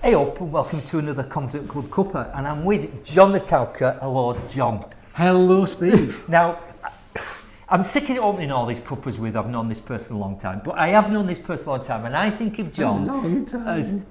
Hey up and welcome to another Confident Club Cuppa, and I'm with John the Talker. Hello, John. Hello, Steve. Now, I'm sick of opening all these cuppas with I've known this person a long time, but I have known this person a long time, and I think of John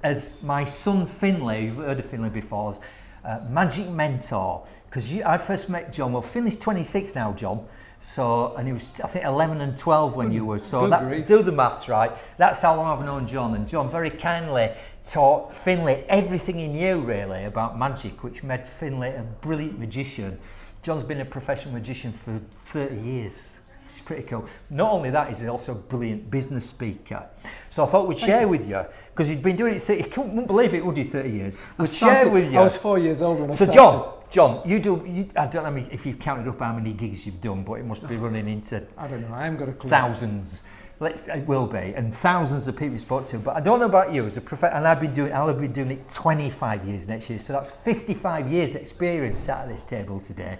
as my son Finlay. You've heard of Finlay before, as magic mentor, because I first met John. Well, Finlay's 26 now, John. So, and he was, I think, 11 and 12 when you were. So, do the maths, right? That's how long I've known John. And John very kindly taught Finlay everything he knew, really, about magic, which made Finlay a brilliant magician. John's been a professional magician for 30 years. It's pretty cool. Not only that, he's also a brilliant business speaker. So I thought we'd share with you, because he'd been doing it 30, you couldn't believe it, would you, 30 years? We'd share with you. I was 4 years old when I started. So John, I don't know if you've counted up how many gigs you've done, but it must be running into, I don't know, I haven't got a clue. Thousands. It will be, and thousands of people you spoke to. But I don't know about you as a professional, and I'll have been doing it 25 years next year, so that's 55 years experience sat at this table today.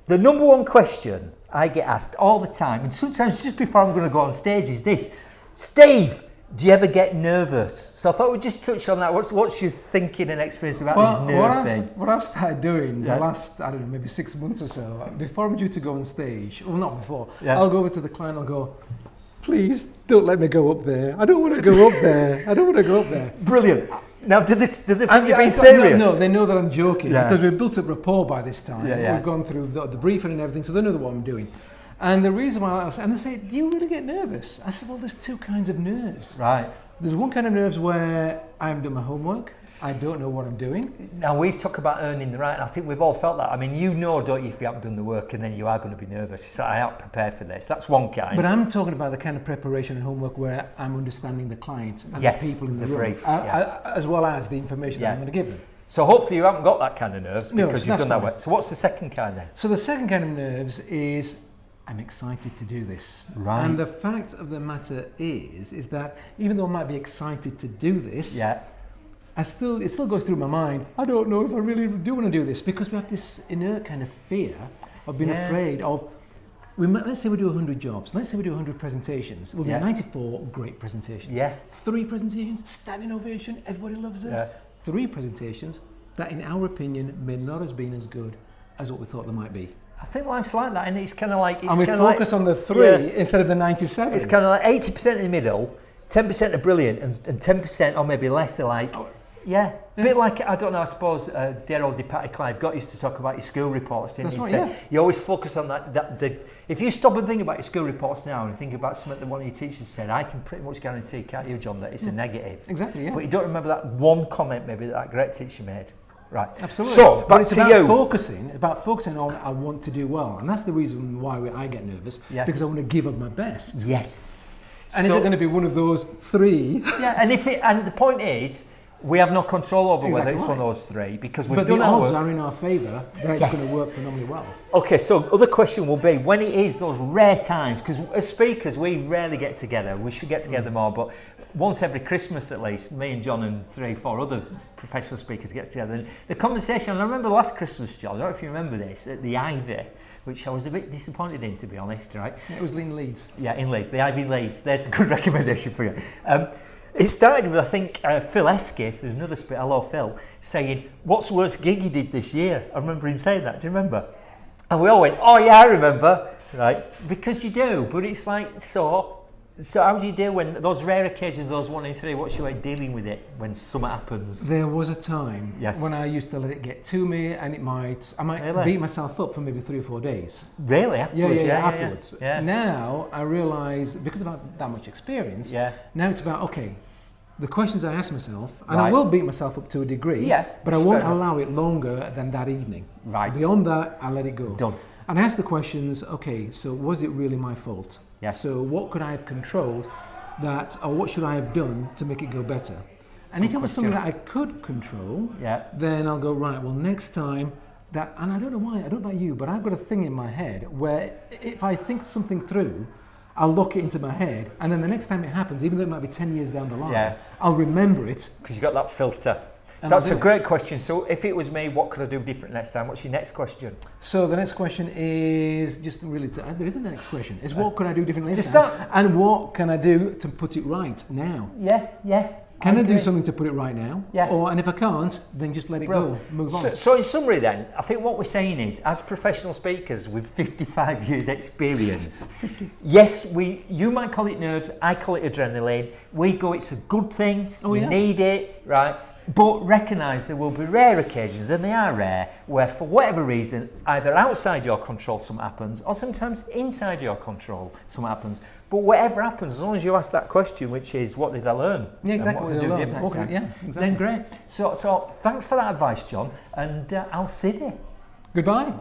The number one question I get asked all the time, and sometimes just before I'm going to go on stage, is this: Steve, do you ever get nervous? So I thought we'd just touch on that. What's your thinking and experience about this nerve thing? What I've started doing the last, I don't know, maybe 6 months or so, before I'm due to go on stage, well, not before, I'll go over to the client, I'll go, please don't let me go up there. I don't want to go up there. I don't want to go up there. Brilliant. Now, do they think you're being serious? No, they know that I'm joking because we've built up rapport by this time. Yeah. We've gone through the briefing and everything, so they know what I'm doing. And the reason why and they say, do you really get nervous? I said, well, there's two kinds of nerves. Right. There's one kind of nerves where I haven't done my homework. I don't know what I'm doing. Now, we talk about earning the right, and I think we've all felt that. I mean, you know, don't you, if you haven't done the work, and then you are going to be nervous. It's like, I haven't prepared for this. That's one kind. But I'm talking about the kind of preparation and homework where I'm understanding the client and the people in the room, brief, as well as the information that I'm going to give them. So hopefully you haven't got that kind of nerves because you've done that fine. work. So what's the second kind then? So the second kind of nerves is I'm excited to do this. Right. And the fact of the matter is that even though I might be excited to do this, it still goes through my mind, I don't know if I really do want to do this, because we have this inert kind of fear of being afraid of, let's say we do 100 jobs, let's say we do 100 presentations, we'll do 94 great presentations. 3 presentations, standing ovation, everybody loves us. 3 presentations that in our opinion may not have been as good as what we thought they might be. I think life's like that, and it's kind of like... And we focus on the 3 instead of the 97. It's kind of like 80% in the middle, 10% are brilliant, and 10% or maybe less are like... A bit like, I don't know, I suppose dear old Patty Clive got used to talk about your school reports, didn't he? That's right, you always focus on that. If you stop and think about your school reports now and think about something that one of your teachers said, I can pretty much guarantee, can't you, John, that it's a negative. Exactly, But you don't remember that one comment maybe that great teacher made. Right. Absolutely. So, but it's about focusing on I want to do well. And that's the reason why I get nervous, because I want to give up my best. Yes. And is it going to be one of those 3? And the point is, we have no control over whether it's one of those 3 because we've done our work. But the odds are in our favour that it's going to work phenomenally well. Okay, so other question will be, when it is those rare times, because as speakers we rarely get together, we should get together more, but once every Christmas at least, me and John and 3-4 other professional speakers get together. And the conversation, and I remember last Christmas, John, I don't know if you remember this, at the Ivy, which I was a bit disappointed in, to be honest, right? It was in Leeds. Yeah, in Leeds, the Ivy Leeds. There's a good recommendation for you. It started with, I think, Phil Eskith, who's another speaker, hello Phil, saying, what's the worst gig you did this year? I remember him saying that, do you remember? And we all went, oh yeah, I remember, right? Because you do, but it's like, so how do you deal when those rare occasions, those 1 in 3, what's your way of dealing with it when something happens? There was a time when I used to let it get to me, and I might beat myself up for maybe 3 or 4 days. Really? Afterwards? Afterwards. Yeah. Now I realise, because of that much experience, now it's about, okay, the questions I ask myself, and I will beat myself up to a degree, but I won't allow it longer than that evening. Right. Beyond that, I let it go. Done. And I ask the questions, okay, so was it really my fault? Yes. So what could I have controlled or what should I have done to make it go better? And if it was something that I could control, then I'll go, right, well, next time and I don't know why, I don't know about you, but I've got a thing in my head where if I think something through, I'll lock it into my head, and then the next time it happens, even though it might be 10 years down the line, I'll remember it. Because you've got that filter. So that's a great question. So if it was me, what could I do different next time? What's your next question? So the next question is just really, there is a next question. It's what could I do differently next time? And what can I do to put it right now? Yeah. Can I do something to put it right now? Yeah. And if I can't, then just let it go, move on. So in summary then, I think what we're saying is, as professional speakers with 55 years experience, yes, you might call it nerves, I call it adrenaline. We go, it's a good thing, you need it, right? But recognise there will be rare occasions, and they are rare, where for whatever reason, either outside your control something happens, or sometimes inside your control something happens. But whatever happens, as long as you ask that question, which is, what did I learn? Yeah, exactly. And what can I do next time? Yeah, exactly. Then great. So thanks for that advice, John, and I'll see you. Goodbye.